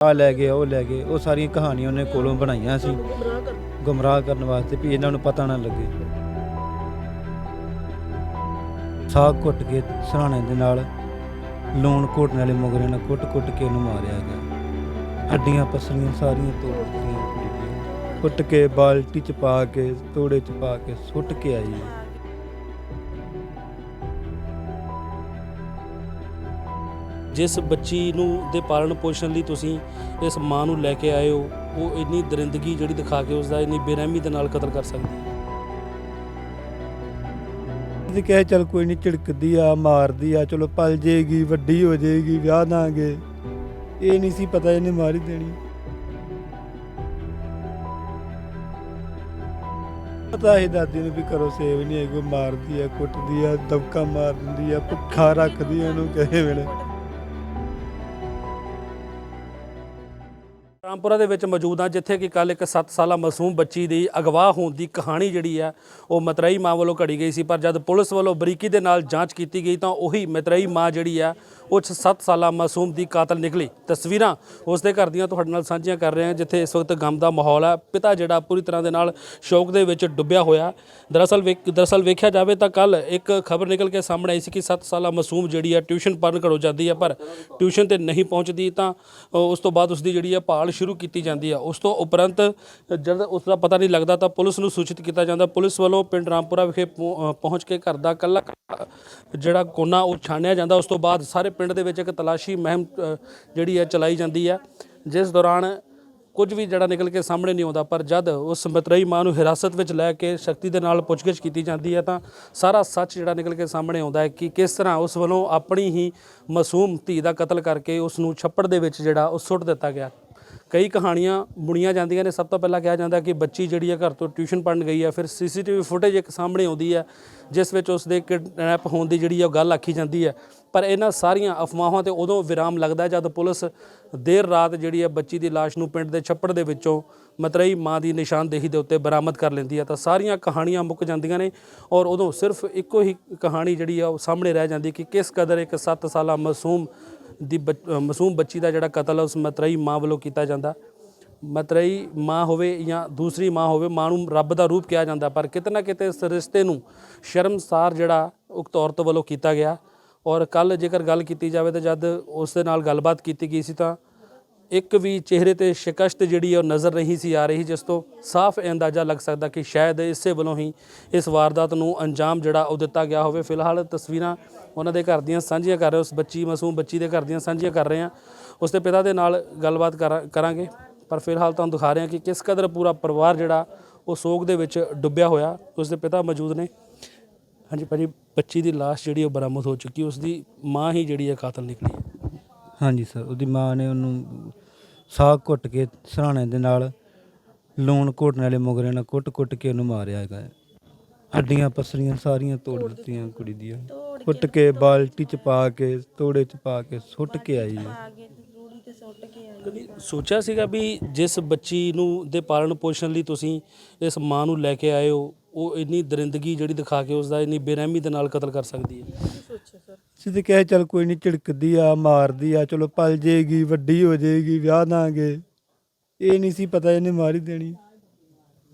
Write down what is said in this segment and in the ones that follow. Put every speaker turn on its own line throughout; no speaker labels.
ਆ ਲੈ ਗਏ ਉਹ ਲੈ ਗਏ, ਉਹ ਸਾਰੀਆਂ ਕਹਾਣੀਆਂ ਉਹਨੇ ਕੋਲੋਂ ਬਣਾਈਆਂ ਸੀ ਗੁੰਮਰਾਹ ਕਰਨ ਵਾਸਤੇ ਵੀ ਇਹਨਾਂ ਨੂੰ ਪਤਾ ਨਾ ਲੱਗੇ। ਸਾਗ ਘੁੱਟ ਕੇ ਸਰਾਣੇ ਦੇ ਨਾਲ ਲੂਣ ਘੋਟਣ ਵਾਲੇ ਮੁਗਰੇ ਨਾਲ ਕੁੱਟ-ਕੁੱਟ ਕੇ ਉਹਨੂੰ ਮਾਰਿਆ ਗਿਆ। ਹੱਡੀਆਂ ਪਸਲੀਆਂ ਸਾਰੀਆਂ ਤੋੜ ਦਿੱਤੀਆਂ ਕੁੜੀ ਦੀਆਂ, ਕੁੱਟ ਕੇ ਬਾਲਟੀ 'ਚ ਪਾ ਕੇ ਤੋੜੇ 'ਚ ਪਾ ਕੇ ਸੁੱਟ ਕੇ ਆਈ।
जिस बच्ची नूं दे पालन पोषण ਲਈ ਤੁਸੀਂ ਇਸ ਮਾਂ ਨੂੰ ਲੈ ਕੇ ਆਏ ਹੋ, ਉਹ ਇੰਨੀ ਦਰਿੰਦਗੀ ਜਿਹੜੀ ਦਿਖਾ ਕੇ ਉਸਦਾ ਇੰਨੀ ਬੇਰਹਿਮੀ ਦੇ ਨਾਲ ਕਤਲ ਕਰ ਸਕਦੀ ਹੈ।
ਤੇ ਕਹੇ ਚੱਲ ਕੋਈ ਨਹੀਂ, ਝਿੜਕਦੀ ਆ ਮਾਰਦੀ ਆ, ਚਲੋ ਪਲ ਜੇਗੀ ਵੱਡੀ ਹੋ ਜਾਏਗੀ ਵਿਆਹ ਦਾਂਗੇ। ਇਹ ਨਹੀਂ ਸੀ ਪਤਾ ਇਹਨੇ ਮਾਰ ਹੀ ਦੇਣੀ। ਪਤਾ ਹੀ ਦਾਦੀ ਨੂੰ ਵੀ ਘਰੋਂ ਸੇਵ ਨਹੀਂ ਹੈਗੀ, ਮਾਰਦੀ ਆ ਕੁੱਟਦੀ ਆ ਦਬਕਾ ਮਾਰ ਦਿੰਦੀ ਆ, ਭੁੱਖਾ ਰੱਖਦੀ ਆ ਉਹਨੂੰ ਕਿਸੇ ਵੇਲੇ।
ਰਾਮਪੁਰਾ ਦੇ ਵਿੱਚ ਮੌਜੂਦ ਹਾਂ, ਜਿੱਥੇ ਕਿ ਕੱਲ ਇੱਕ 7 ਸਾਲਾ ਮਾਸੂਮ ਬੱਚੀ ਦੀ ਅਗਵਾ ਹੋਣ ਦੀ ਕਹਾਣੀ ਜਿਹੜੀ ਆ ਉਹ ਮਤਰੇਈ ਮਾਂ ਵੱਲੋਂ ਘੜੀ ਗਈ ਸੀ। ਪਰ ਜਦ ਪੁਲਿਸ ਵੱਲੋਂ ਬਰੀਕੀ ਦੇ ਨਾਲ ਜਾਂਚ ਕੀਤੀ ਗਈ ਤਾਂ ਉਹੀ ਮਤਰੇਈ ਮਾਂ ਜਿਹੜੀ ਆ ਉਹ 7 ਸਾਲਾ ਮਾਸੂਮ ਦੀ ਕਾਤਲ ਨਿਕਲੀ। ਤਸਵੀਰਾਂ ਉਸ ਦੇ ਘਰ ਦੀਆਂ ਤੁਹਾਡੇ ਨਾਲ ਸਾਂਝੀਆਂ ਕਰ ਰਹੇ ਹਾਂ, ਜਿੱਥੇ ਇਸ ਵਕਤ ਗਮ ਦਾ ਮਾਹੌਲ ਹੈ। ਪਿਤਾ ਜਿਹੜਾ ਪੂਰੀ ਤਰ੍ਹਾਂ ਦੇ ਨਾਲ ਸ਼ੋਕ ਦੇ ਵਿੱਚ ਡੁੱਬਿਆ ਹੋਇਆ। ਦਰਅਸਲ ਵੇਖਿਆ ਜਾਵੇ ਤਾਂ ਕੱਲ ਇੱਕ ਖਬਰ ਨਿਕਲ ਕੇ ਸਾਹਮਣੇ ਆਈ ਸੀ ਕਿ 7 ਸਾਲਾ ਮਾਸੂਮ ਜਿਹੜੀ ਆ ਟਿਊਸ਼ਨ ਪੜ੍ਹਨ ਘਰੋਂ ਜਾਂਦੀ ਆ, ਪਰ ਟਿਊਸ਼ਨ ਤੇ ਨਹੀਂ ਪਹੁੰਚਦੀ ਤਾਂ ਉਸ ਤੋਂ ਬਾਅਦ ਉਸਦੀ ਜਿਹੜੀ ਆ ਭਾਲ ਸ਼ੁਰੂ ਕੀਤੀ ਜਾਂਦੀ ਆ। ਉਸ ਤੋਂ ਉਪਰੰਤ ਜਦ ਉਸ ਦਾ ਪਤਾ ਨਹੀਂ ਲੱਗਦਾ ਤਾਂ ਪੁਲਿਸ ਨੂੰ ਸੂਚਿਤ ਕੀਤਾ ਜਾਂਦਾ। ਪੁਲਿਸ ਵੱਲੋਂ ਪਿੰਡ ਰਾਮਪੁਰਾ ਵਿਖੇ ਪਹੁੰਚ ਕੇ ਘਰ ਦਾ ਕੱਲਾ ਜਿਹੜਾ ਕੋਨਾ ਉਹ ਛਾਣਿਆ ਜਾਂਦਾ। ਉਸ ਤੋਂ ਬਾਅਦ ਸਾਰੇ ਪਿੰਡ ਦੇ ਵਿੱਚ ਇੱਕ ਤਲਾਸ਼ੀ ਮੁਹਿੰਮ ਜਿਹੜੀ ਹੈ ਚਲਾਈ ਜਾਂਦੀ ਹੈ, ਜਿਸ ਦੌਰਾਨ ਕੁਝ ਵੀ ਜਿਹੜਾ ਨਿਕਲ ਕੇ ਸਾਹਮਣੇ ਨਹੀਂ ਆਉਂਦਾ। ਪਰ ਜਦ ਉਸ ਮਤਰੇਈ ਮਾਂ ਨੂੰ ਹਿਰਾਸਤ ਵਿੱਚ ਲੈ ਕੇ ਸਖਤੀ ਦੇ ਨਾਲ ਪੁੱਛਗਿੱਛ ਕੀਤੀ ਜਾਂਦੀ ਹੈ ਤਾਂ ਸਾਰਾ ਸੱਚ ਜਿਹੜਾ ਨਿਕਲ ਕੇ ਸਾਹਮਣੇ ਆਉਂਦਾ ਹੈ ਕਿ ਕਿਸ ਤਰ੍ਹਾਂ ਉਸ ਵੱਲੋਂ ਆਪਣੀ ਹੀ ਮਾਸੂਮ ਧੀ ਦਾ ਕਤਲ ਕਰਕੇ ਉਸ ਨੂੰ ਛੱਪੜ ਦੇ ਵਿੱਚ ਜਿਹੜਾ ਉਹ ਸੁੱਟ ਦਿੱਤਾ ਗਿਆ। ਕਈ ਕਹਾਣੀਆਂ ਬੁਣੀਆਂ ਜਾਂਦੀਆਂ ਨੇ। ਸਭ ਤੋਂ ਪਹਿਲਾਂ ਕਿਹਾ ਜਾਂਦਾ ਕਿ ਬੱਚੀ ਜਿਹੜੀ ਹੈ ਘਰ ਤੋਂ ਟਿਊਸ਼ਨ ਪੜ੍ਹਨ ਗਈ ਹੈ, ਫਿਰ CCTV ਫੁਟੇਜ ਇੱਕ ਸਾਹਮਣੇ ਆਉਂਦੀ ਹੈ ਜਿਸ ਵਿੱਚ ਉਸ ਦੇ ਕਿਡਨੈਪ ਹੋਣ ਦੀ ਜਿਹੜੀ ਉਹ ਗੱਲ ਆਖੀ ਜਾਂਦੀ ਹੈ। ਪਰ ਇਹਨਾਂ ਸਾਰੀਆਂ ਅਫਵਾਹਾਂ ਤੇ ਉਦੋਂ ਵਿਰਾਮ ਲੱਗਦਾ ਜਦ ਪੁਲਿਸ ਦੇਰ ਰਾਤ ਜਿਹੜੀ ਹੈ ਬੱਚੀ ਦੀ ਲਾਸ਼ ਨੂੰ ਪਿੰਡ ਦੇ ਛੱਪੜ ਦੇ ਵਿੱਚੋਂ ਮਤਰੇਈ ਮਾਂ ਦੀ ਨਿਸ਼ਾਨਦੇਹੀ ਦੇ ਉੱਤੇ ਬਰਾਮਦ ਕਰ ਲੈਂਦੀ ਹੈ। ਤਾਂ ਸਾਰੀਆਂ ਕਹਾਣੀਆਂ ਮੁੱਕ ਜਾਂਦੀਆਂ ਨੇ ਔਰ ਉਦੋਂ ਸਿਰਫ ਇੱਕੋ ਹੀ ਕਹਾਣੀ ਜਿਹੜੀ ਆ ਉਹ ਸਾਹਮਣੇ ਰਹਿ ਜਾਂਦੀ ਕਿ ਕਿਸ ਕਦਰ ਇੱਕ 7 ਸਾਲਾ ਮਾਸੂਮ ਬੱਚੀ ਦਾ ਜਿਹੜਾ ਕਤਲ ਉਸ ਮਤਰੇਈ ਮਾਂ ਵੱਲੋਂ ਕੀਤਾ ਜਾਂਦਾ। ਮਤਰੇਈ ਮਾਂ ਹੋਵੇ ਜਾਂ ਦੂਸਰੀ ਮਾਂ ਹੋਵੇ, ਮਾਂ ਨੂੰ ਰੱਬ ਦਾ ਰੂਪ ਕਿਹਾ ਜਾਂਦਾ, ਪਰ ਕਿਤੇ ਨਾ ਕਿਤੇ ਇਸ ਰਿਸ਼ਤੇ ਨੂੰ ਸ਼ਰਮਸਾਰ ਜਿਹੜਾ ਉਕਤ ਔਰਤ ਵੱਲੋਂ ਕੀਤਾ ਗਿਆ। ਔਰ ਕੱਲ ਜੇਕਰ ਗੱਲ ਕੀਤੀ ਜਾਵੇ ਤਾਂ ਜਦ ਉਸ ਦੇ ਨਾਲ ਗੱਲਬਾਤ ਕੀਤੀ ਗਈ ਸੀ ਤਾਂ ਇੱਕ ਵੀ ਚਿਹਰੇ ਤੇ ਸ਼ਿਕਸਤ ਜਿਹੜੀ ਉਹ ਨਜ਼ਰ ਨਹੀਂ ਸੀ ਆ ਰਹੀ, ਜਿਸ ਤੋਂ ਸਾਫ਼ ਅੰਦਾਜ਼ਾ ਲੱਗ ਸਕਦਾ ਕਿ ਸ਼ਾਇਦ ਇਸੇ ਵੱਲੋਂ ਹੀ ਇਸ ਵਾਰਦਾਤ ਨੂੰ ਅੰਜਾਮ ਜਿਹੜਾ ਉਹ ਦਿੱਤਾ ਗਿਆ ਹੋਵੇ। ਫਿਲਹਾਲ ਤਸਵੀਰਾਂ ਉਹਨਾਂ ਦੇ ਘਰ ਦੀਆਂ ਸਾਂਝੀਆਂ ਕਰ ਰਹੇ, ਉਸ ਮਾਸੂਮ ਬੱਚੀ ਦੇ ਘਰ ਦੀਆਂ ਸਾਂਝੀਆਂ ਕਰ ਰਹੇ ਹਾਂ। ਉਸ ਦੇ ਪਿਤਾ ਦੇ ਨਾਲ ਗੱਲਬਾਤ ਕਰਾਂਗੇ, ਪਰ ਫਿਲਹਾਲ ਤੁਹਾਨੂੰ ਦਿਖਾ ਰਹੇ ਹਾਂ ਕਿ ਕਿਸ ਕਦਰ ਪੂਰਾ ਪਰਿਵਾਰ ਜਿਹੜਾ ਉਹ ਸੋਗ ਦੇ ਵਿੱਚ ਡੁੱਬਿਆ ਹੋਇਆ। ਉਸ ਦੇ ਪਿਤਾ ਮੌਜੂਦ ਨੇ। ਹਾਂਜੀ ਭਾਜੀ, ਬੱਚੀ ਦੀ ਲਾਸ਼ ਜਿਹੜੀ ਉਹ ਬਰਾਮਦ ਹੋ ਚੁੱਕੀ, ਉਸ ਦੀ ਮਾਂ ਹੀ ਜਿਹੜੀ ਹੈ ਕਾਤਲ ਨਿਕਲੀ।
ਹਾਂਜੀ ਸਰ, ਉਹਦੀ ਮਾਂ ਨੇ ਉਹਨੂੰ ਸਾਗ ਘੁੱਟ ਕੇ ਸਰਾਣੇ ਦੇ ਨਾਲ ਲੂਣ ਘੋਟਣ ਵਾਲੇ ਮੁਗਰੇ ਨਾਲ ਕੁੱਟ-ਕੁੱਟ ਕੇ ਉਹਨੂੰ ਮਾਰਿਆ ਹੈਗਾ। ਹੱਡੀਆਂ ਪਸਲੀਆਂ ਸਾਰੀਆਂ ਤੋੜ ਦਿੱਤੀਆਂ ਕੁੜੀ ਦੀਆਂ, ਕੁੱਟ ਕੇ ਬਾਲਟੀ 'ਚ ਪਾ ਕੇ ਤੋੜੇ 'ਚ ਪਾ ਕੇ ਸੁੱਟ ਕੇ ਆਈ।
ਕਦੀ ਸੋਚਿਆ ਸੀਗਾ ਵੀ ਜਿਸ ਬੱਚੀ ਨੂੰ ਦੇ ਪਾਲਣ ਪੋਸ਼ਣ ਲਈ ਤੁਸੀਂ ਇਸ ਮਾਂ ਨੂੰ ਲੈ ਕੇ ਆਏ ਹੋ, ਉਹ ਇੰਨੀ ਦਰਿੰਦਗੀ ਜਿਹੜੀ ਦਿਖਾ ਕੇ ਉਸਦਾ ਇੰਨੀ ਬੇਰਹਿਮੀ ਦੇ ਨਾਲ ਕਤਲ ਕਰ ਸਕਦੀ ਹੈ?
ਅਸੀਂ ਤੇ ਕਹੇ ਚੱਲ ਕੋਈ ਨਹੀਂ, ਝਿੜਕਦੀ ਆ ਮਾਰਦੀ ਆ, ਚਲੋ ਪਲ ਜੇਗੀ ਵੱਡੀ ਹੋ ਜਾਏਗੀ ਵਿਆਹ ਦਾਂਗੇ। ਇਹ ਨਹੀਂ ਸੀ ਪਤਾ ਇਹਨੇ ਮਾਰ ਹੀ ਦੇਣੀ।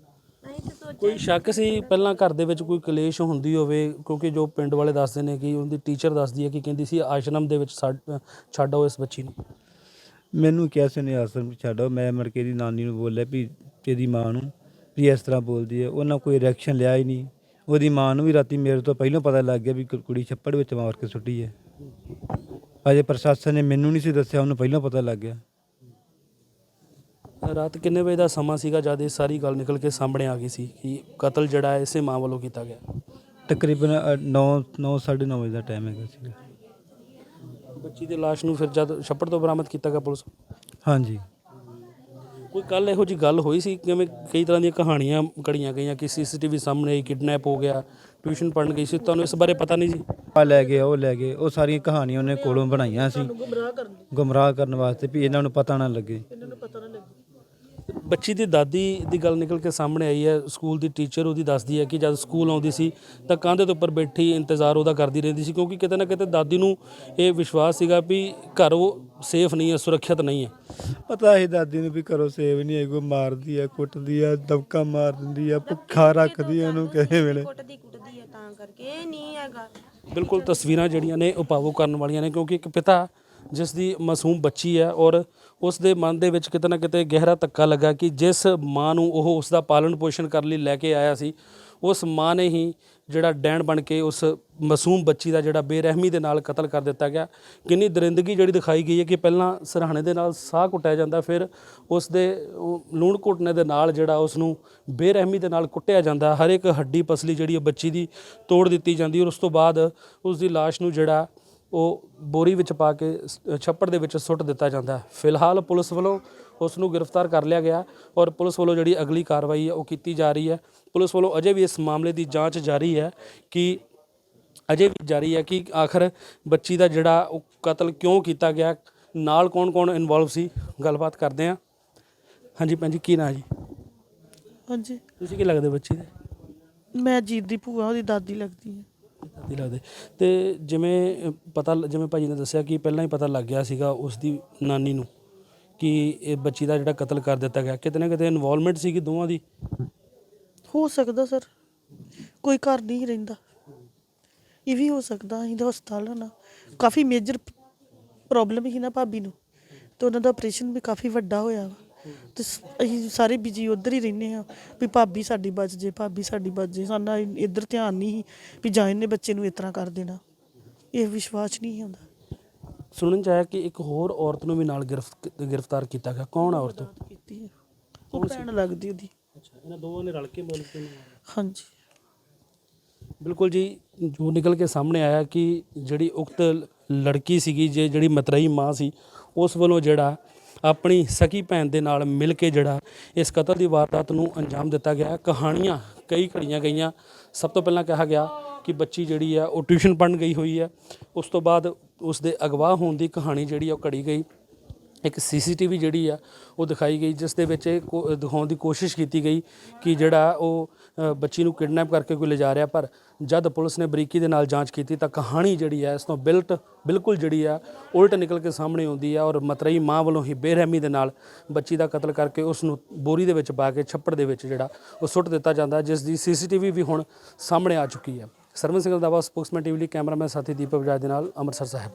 ਕੋਈ ਸ਼ੱਕ ਸੀ ਪਹਿਲਾਂ ਘਰ ਦੇ ਵਿੱਚ ਕੋਈ ਕਲੇਸ਼ ਹੁੰਦੀ ਹੋਵੇ? ਕਿਉਂਕਿ ਜੋ ਪਿੰਡ ਵਾਲੇ ਦੱਸਦੇ ਨੇ ਕਿ ਉਹਦੀ ਟੀਚਰ ਦੱਸਦੀ ਹੈ ਕਿ ਕਹਿੰਦੀ ਸੀ ਆਸ਼ਰਮ ਦੇ ਵਿੱਚ ਛੱਡ ਆਓ ਇਸ ਬੱਚੀ ਨੂੰ।
ਮੈਨੂੰ ਕਿਹਾ ਸੀ ਨੇ ਆਸ਼ਰਮ ਛੱਡੋ, ਮੈਂ ਮੁੜ ਕੇ ਇਹਦੀ ਨਾਨੀ ਨੂੰ ਬੋਲਿਆ ਵੀ ਇਹਦੀ ਮਾਂ ਨੂੰ ਵੀ ਇਸ ਤਰ੍ਹਾਂ ਬੋਲਦੀ ਹੈ। ਉਹਨਾਂ ਕੋਈ ਰਿਐਕਸ਼ਨ ਲਿਆ ਹੀ ਨਹੀਂ। ਉਹਦੀ ਮਾਂ ਨੂੰ ਵੀ ਰਾਤੀ ਮੇਰੇ ਤੋਂ ਪਹਿਲਾਂ ਪਤਾ ਲੱਗ ਗਿਆ ਵੀ ਕੁੜੀ ਛੱਪੜ ਵਿੱਚ ਮਾਰ ਕੇ ਸੁੱਟੀ ਹੈ। ਅਜੇ ਪ੍ਰਸ਼ਾਸਨ ਨੇ ਮੈਨੂੰ ਨਹੀਂ ਸੀ ਦੱਸਿਆ, ਉਹਨੂੰ ਪਹਿਲਾਂ ਪਤਾ ਲੱਗ ਗਿਆ।
ਰਾਤ ਕਿੰਨੇ ਵਜੇ ਦਾ ਸਮਾਂ ਸੀਗਾ ਜਦ ਇਹ ਸਾਰੀ ਗੱਲ ਨਿਕਲ ਕੇ ਸਾਹਮਣੇ ਆ ਗਈ ਸੀ ਕਿ ਕਤਲ ਜਿਹੜਾ ਹੈ ਇਸੇ ਮਾਂ ਵੱਲੋਂ ਕੀਤਾ ਗਿਆ?
ਤਕਰੀਬਨ 9-9:30 ਵਜੇ ਦਾ ਟਾਈਮ ਹੈਗਾ ਸੀਗਾ।
ਬੱਚੀ ਦੀ ਲਾਸ਼ ਨੂੰ ਫਿਰ ਜਦ ਛੱਪੜ ਤੋਂ ਬਰਾਮਦ ਕੀਤਾ ਗਿਆ ਪੁਲਿਸ?
ਹਾਂਜੀ।
ਕੋਈ ਕੱਲ ਇਹੋ ਜਿਹੀ ਗੱਲ ਹੋਈ ਸੀ ਕਿਵੇਂ ਕਈ ਤਰ੍ਹਾਂ ਦੀਆਂ ਕਹਾਣੀਆਂ ਘੜੀਆਂ ਗਈਆਂ ਕਿ CCTV ਸਾਹਮਣੇ ਆਈ, ਕਿਡਨੈਪ ਹੋ ਗਿਆ, ਟਿਊਸ਼ਨ ਪੜ੍ਹਨ ਗਈ ਸੀ, ਤੁਹਾਨੂੰ ਇਸ ਬਾਰੇ ਪਤਾ ਨਹੀਂ ਸੀ?
ਆ ਲੈ ਗਏ ਉਹ ਲੈ ਗਏ, ਉਹ ਸਾਰੀਆਂ ਕਹਾਣੀਆਂ ਉਹਨੇ ਕੋਲੋਂ ਬਣਾਈਆਂ ਸੀ ਗੁੰਮਰਾਹ ਕਰਨ ਵਾਸਤੇ ਵੀ ਇਹਨਾਂ ਨੂੰ ਪਤਾ ਨਾ ਲੱਗੇ।
ਬੱਚੀ ਦੀ ਦਾਦੀ ਦੀ ਗੱਲ ਨਿਕਲ ਕੇ ਸਾਹਮਣੇ ਆਈ ਹੈ। ਸਕੂਲ ਦੀ ਟੀਚਰ ਉਹਦੀ ਦੱਸਦੀ ਹੈ ਕਿ ਜਦ ਸਕੂਲ ਆਉਂਦੀ ਸੀ ਤਾਂ ਕੰਧ ਦੇ ਉੱਪਰ ਬੈਠੀ ਇੰਤਜ਼ਾਰ ਉਹਦਾ ਕਰਦੀ ਰਹਿੰਦੀ ਸੀ, ਕਿਉਂਕਿ ਕਿਤੇ ਨਾ ਕਿਤੇ ਦਾਦੀ ਨੂੰ ਇਹ ਵਿਸ਼ਵਾਸ ਸੀਗਾ ਵੀ ਘਰ ਉਹ ਸੇਫ ਨਹੀਂ ਹੈ, ਸੁਰੱਖਿਅਤ ਨਹੀਂ ਹੈ।
ਪਤਾ ਸੀ ਦਾਦੀ ਨੂੰ ਵੀ ਘਰੋਂ ਸੇਵ ਨਹੀਂ ਹੈ, ਕੋਈ ਮਾਰਦੀ ਆ, ਕੁੱਟਦੀ ਆ, ਦਬਕਾ ਮਾਰ ਦਿੰਦੀ ਆ, ਭੁੱਖਾ ਰੱਖਦੀ ਆ ਉਹਨੂੰ ਕਿਸੇ ਵੇਲੇ।
ਕੁੱਟਦੀ ਆ, ਤਾਂ ਕਰਕੇ ਇਹ ਨਹੀਂ ਹੈਗਾ।
ਬਿਲਕੁਲ ਤਸਵੀਰਾਂ ਜਿਹੜੀਆਂ ਨੇ ਉਹ ਭਾਵੁਕ ਕਰਨ ਵਾਲੀਆਂ ਨੇ, ਕਿਉਂਕਿ ਇੱਕ ਪਿਤਾ ਜਿਸ ਦੀ ਮਾਸੂਮ ਬੱਚੀ ਹੈ ਔਰ ਉਸ ਦੇ ਮਨ ਦੇ ਵਿੱਚ ਕਿਤੇ ਨਾ ਕਿਤੇ ਗਹਿਰਾ ਧੱਕਾ ਲੱਗਾ ਕਿ ਜਿਸ ਮਾਂ ਨੂੰ ਉਹ ਉਸ ਦਾ ਪਾਲਣ ਪੋਸ਼ਣ ਕਰਨ ਲਈ ਲੈ ਕੇ ਆਇਆ ਸੀ, ਉਸ ਮਾਂ ਨੇ ਹੀ ਜਿਹੜਾ ਡੈਣ ਬਣ ਕੇ ਉਸ ਮਾਸੂਮ ਬੱਚੀ ਦਾ ਜਿਹੜਾ ਬੇਰਹਿਮੀ ਦੇ ਨਾਲ ਕਤਲ ਕਰ ਦਿੱਤਾ ਗਿਆ। ਕਿੰਨੀ ਦਰਿੰਦਗੀ ਜਿਹੜੀ ਦਿਖਾਈ ਗਈ ਹੈ ਕਿ ਪਹਿਲਾਂ ਸਿਰਹਾਣੇ ਦੇ ਨਾਲ ਸਾਹ ਕੁੱਟਿਆ ਜਾਂਦਾ, ਫਿਰ ਉਸ ਦੇ ਲੂਣ ਘੁੱਟਣੇ ਦੇ ਨਾਲ ਜਿਹੜਾ ਉਸ ਨੂੰ ਬੇਰਹਿਮੀ ਦੇ ਨਾਲ ਕੁੱਟਿਆ ਜਾਂਦਾ, ਹਰ ਇੱਕ ਹੱਡੀ ਪਸਲੀ ਜਿਹੜੀ ਉਹ ਬੱਚੀ ਦੀ ਤੋੜ ਦਿੱਤੀ ਜਾਂਦੀ ਔਰ ਉਸ ਤੋਂ ਬਾਅਦ ਉਸ ਦੀ ਲਾਸ਼ ਨੂੰ ਜਿਹੜਾ ਉਹ ਬੋਰੀ ਵਿੱਚ ਪਾ ਕੇ ਛੱਪੜ ਦੇ ਵਿੱਚ ਸੁੱਟ ਦਿੱਤਾ ਜਾਂਦਾ। ਫਿਲਹਾਲ ਪੁਲਿਸ ਵੱਲੋਂ ਉਸ ਨੂੰ ਗ੍ਰਿਫਤਾਰ ਕਰ ਲਿਆ ਗਿਆ ਔਰ ਪੁਲਿਸ ਵੱਲੋਂ ਜਿਹੜੀ ਅਗਲੀ ਕਾਰਵਾਈ ਹੈ ਉਹ ਕੀਤੀ ਜਾ ਰਹੀ ਹੈ। ਪੁਲਿਸ ਵੱਲੋਂ ਅਜੇ ਵੀ ਇਸ ਮਾਮਲੇ ਦੀ ਜਾਂਚ ਜਾਰੀ ਹੈ ਕਿ ਆਖਰ ਬੱਚੀ ਦਾ ਜਿਹੜਾ ਉਹ ਕਤਲ ਕਿਉਂ ਕੀਤਾ ਗਿਆ, ਨਾਲ ਕੌਣ-ਕੌਣ ਇਨਵੋਲਵ ਸੀ। ਗੱਲਬਾਤ ਕਰਦੇ ਹਾਂ। ਹਾਂਜੀ ਭੈਣ ਜੀ, ਕੀ ਨਾਂ ਜੀ?
ਹਾਂਜੀ,
ਤੁਸੀਂ ਕੀ ਲੱਗਦੇ ਬੱਚੀ ਦੇ?
ਮੈਂ ਜੀਤ ਦੀ ਭੂਆ, ਉਹਦੀ ਦਾਦੀ ਲੱਗਦੀ ਹੈ।
ਦਾਦੀ ਲੱਗਦੇ। ਤੇ ਜਿਵੇਂ ਭਾਜੀ ਨੇ ਦੱਸਿਆ ਕਿ ਪਹਿਲਾਂ ਹੀ ਪਤਾ ਲੱਗ ਗਿਆ ਸੀਗਾ ਉਸ ਦੀ ਨਾਨੀ ਨੂੰ ਕਿ ਇਹ ਬੱਚੀ ਦਾ ਜਿਹੜਾ ਕਤਲ ਕਰ ਦਿੱਤਾ ਗਿਆ, ਕਿਤੇ ਨਾ ਕਿਤੇ ਇਨਵੋਲਵਮੈਂਟ ਸੀਗੀ ਦੋਵਾਂ ਦੀ।
ਹੋ ਸਕਦਾ ਸਰ, ਕੋਈ ਘਰ ਨਹੀਂ ਰਹਿੰਦਾ, ਇਹ ਵੀ ਹੋ ਸਕਦਾ। ਅਸੀਂ ਤਾਂ ਹਸਪਤਾਲ ਨਾ ਕਾਫੀ ਮੇਜਰ ਪ੍ਰੋਬਲਮ ਸੀ ਨਾ ਭਾਬੀ ਨੂੰ, ਤੇ ਉਹਨਾਂ ਦਾ ਆਪਰੇਸ਼ਨ ਵੀ ਕਾਫੀ ਵੱਡਾ ਹੋਇਆ ਵਾ, ਤੇ ਅਸੀਂ ਸਾਰੇ ਬਿਜੀ ਉੱਧਰ ਹੀ ਰਹਿੰਦੇ ਹਾਂ ਵੀ ਭਾਬੀ ਸਾਡੀ ਬਚ ਜੇ, ਭਾਬੀ ਸਾਡੀ ਬਚ ਜੇ। ਸਾਡਾ ਇੱਧਰ ਧਿਆਨ ਨਹੀਂ ਸੀ ਵੀ ਜਾਂ ਇਹਨੇ ਬੱਚੇ ਨੂੰ ਇਸ ਤਰ੍ਹਾਂ ਕਰ ਦੇਣਾ, ਇਹ ਵਿਸ਼ਵਾਸ ਨਹੀਂ ਹੁੰਦਾ।
ਸੁਣਨ ਚ ਆਇਆ ਕਿ ਇੱਕ ਹੋਰ ਔਰਤ ਨੂੰ ਵੀ ਨਾਲ ਗ੍ਰਿਫਤਾਰ ਕੀਤਾ ਗਿਆ। ਕੌਣ ਆ ਔਰਤ?
ਕੀਤੀ ਹੈ, ਉਹ ਭੈਣ ਲੱਗਦੀ ਉਹਦੀ।
ਅੱਛਾ, ਇਹਨਾਂ ਦੋਵਾਂ ਨੇ ਰਲ ਕੇ ਬੋਲ ਕੇ।
ਹਾਂਜੀ,
ਬਿਲਕੁਲ ਜੀ, ਜੋ ਨਿਕਲ ਕੇ ਸਾਹਮਣੇ ਆਇਆ ਕਿ ਜਿਹੜੀ ਉਕਤ ਲੜਕੀ ਸੀਗੀ, ਜਿਹੜੀ ਮਤਰੇਈ ਮਾਂ ਸੀ, ਉਸ ਵੱਲੋਂ ਜਿਹੜਾ ਆਪਣੀ ਸਕੀ ਭੈਣ ਦੇ ਨਾਲ ਮਿਲ ਕੇ ਜਿਹੜਾ ਇਸ ਕਤਲ ਦੀ ਵਾਰਦਾਤ ਨੂੰ ਅੰਜਾਮ ਦਿੱਤਾ ਗਿਆ। ਕਹਾਣੀਆਂ ਕਈ ਘੜੀਆਂ ਗਈਆਂ। ਸਭ ਤੋਂ ਪਹਿਲਾਂ ਕਿਹਾ ਗਿਆ ਕਿ ਬੱਚੀ ਜਿਹੜੀ ਆ ਉਹ ਟਿਊਸ਼ਨ ਪੜ੍ਹਨ ਗਈ ਹੋਈ ਹੈ। ਉਸ ਤੋਂ ਬਾਅਦ ਉਸ ਦੇ ਅਗਵਾ ਹੋਣ ਦੀ ਕਹਾਣੀ ਜਿਹੜੀ ਆ ਉਹ ਘੜੀ ਗਈ। ਇੱਕ CCTV ਜਿਹੜੀ ਆ ਉਹ ਦਿਖਾਈ ਗਈ, ਜਿਸ ਦੇ ਵਿੱਚ ਇਹ ਦਿਖਾਉਣ ਦੀ ਕੋਸ਼ਿਸ਼ ਕੀਤੀ ਗਈ ਕਿ ਜਿਹੜਾ ਉਹ ਬੱਚੀ ਨੂੰ ਕਿਡਨੈਪ ਕਰਕੇ ਕੋਈ ਲਿਜਾ ਰਿਹਾ, ਪਰ ਜਦ ਪੁਲਿਸ ਨੇ ਬਰੀਕੀ ਦੇ ਨਾਲ ਜਾਂਚ ਕੀਤੀ ਤਾਂ ਕਹਾਣੀ ਜਿਹੜੀ ਹੈ ਇਸ ਤੋਂ ਬਿਲਕੁਲ ਜਿਹੜੀ ਆ ਉਲਟ ਨਿਕਲ ਕੇ ਸਾਹਮਣੇ ਆਉਂਦੀ ਆ ਔਰ ਮਤਰੇਈ ਮਾਂ ਵੱਲੋਂ ਹੀ ਬੇਰਹਿਮੀ ਦੇ ਨਾਲ ਬੱਚੀ ਦਾ ਕਤਲ ਕਰਕੇ ਉਸ ਨੂੰ ਬੋਰੀ ਦੇ ਵਿੱਚ ਪਾ ਕੇ ਛੱਪੜ ਦੇ ਵਿੱਚ ਜਿਹੜਾ ਉਹ ਸੁੱਟ ਦਿੱਤਾ ਜਾਂਦਾ, ਜਿਸ ਦੀ CCTV ਵੀ ਹੁਣ ਸਾਹਮਣੇ ਆ ਚੁੱਕੀ ਹੈ। ਸਰਵਨ ਸਿੰਘ ਰੰਧਾਵਾ, ਸਪੋਕਸਮੈਨ TV ਲਈ ਕੈਮਰਾਮੈਨ ਸਾਥੀ ਦੀਪਕ ਬਜਾਜ ਦੇ ਨਾਲ ਅੰਮ੍ਰਿਤਸਰ ਸਾਹਿਬ।